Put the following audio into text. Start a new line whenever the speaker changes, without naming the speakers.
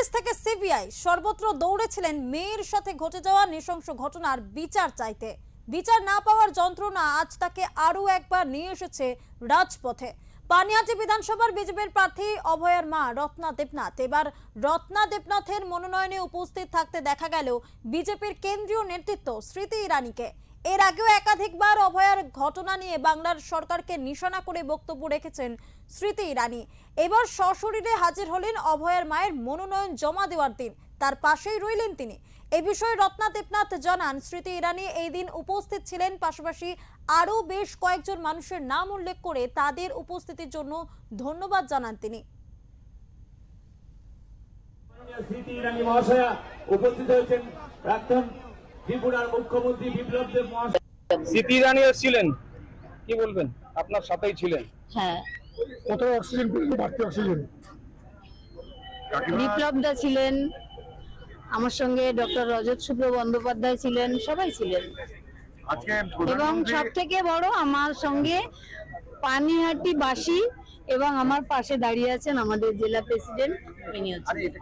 Police থেকে CBI সর্বত্র দৌড়েছিলেন মেয়ের সাথে ঘটে যাওয়া নৃশংস ঘটনার বিচার চাইতে। বিচার না পাওয়ার যন্ত্রণা আজ তাকে আরো একবার নিয়ে এসেছে রাজপথে। পানিহাটি বিধানসভার বিজেপির প্রার্থী অভয়ার মা রত্না দেবনাথ। এবার রত্না দেবনাথের মনোনয়নে উপস্থিত থাকতে দেখা গেল বিজেপির কেন্দ্রীয় নেতৃত্ব স্মৃতি ইরানিকে। এর আগেও একাধিকবার অভয়ার ঘটনা নিয়ে বাংলার সরকারকে নিশানা করে বক্তব্য রেখেছেন স্মৃতি ইরানি। এবার সশরীরে হাজির হলেন অভয়ার মায়ের মনোনয়ন জমা দেওয়ার দিন, তার পাশেই রইলেন তিনি। এ বিষয়ে রত্না দেবনাথ জানান, স্মৃতি ইরানি এই দিন উপস্থিত ছিলেন, পাশাপাশি আরো বেশ কয়েকজন মানুষের নাম উল্লেখ করে তাদের উপস্থিতির জন্য ধন্যবাদ জানান তিনি।
স্মৃতি ইরানি মহাশয়া উপস্থিত হয়েছেন প্রাক্তন ত্রিপুরার মুখ্যমন্ত্রী বিপ্লব দেব মহাশয়।
স্মৃতি ইরানি এসেছিলেন, কি বলবেন? আপনার সাথেই ছিলেন।
হ্যাঁ,
কত অক্সিজেন পেয়েছে? বাড়তি অক্সিজেন।
বিপ্লব দা ছিলেন, আমার সঙ্গে ডক্টর রজত শুক্ল বন্দ্যোপাধ্যায় ছিলেন, সবাই ছিলেন।
আজকে
এবং সব থেকে বড়, আমার সঙ্গে পানিহাটি বাসী এবং আমার পাশে দাঁড়িয়ে আছেন আমাদের জেলা প্রেসিডেন্ট, ইনি হচ্ছেন।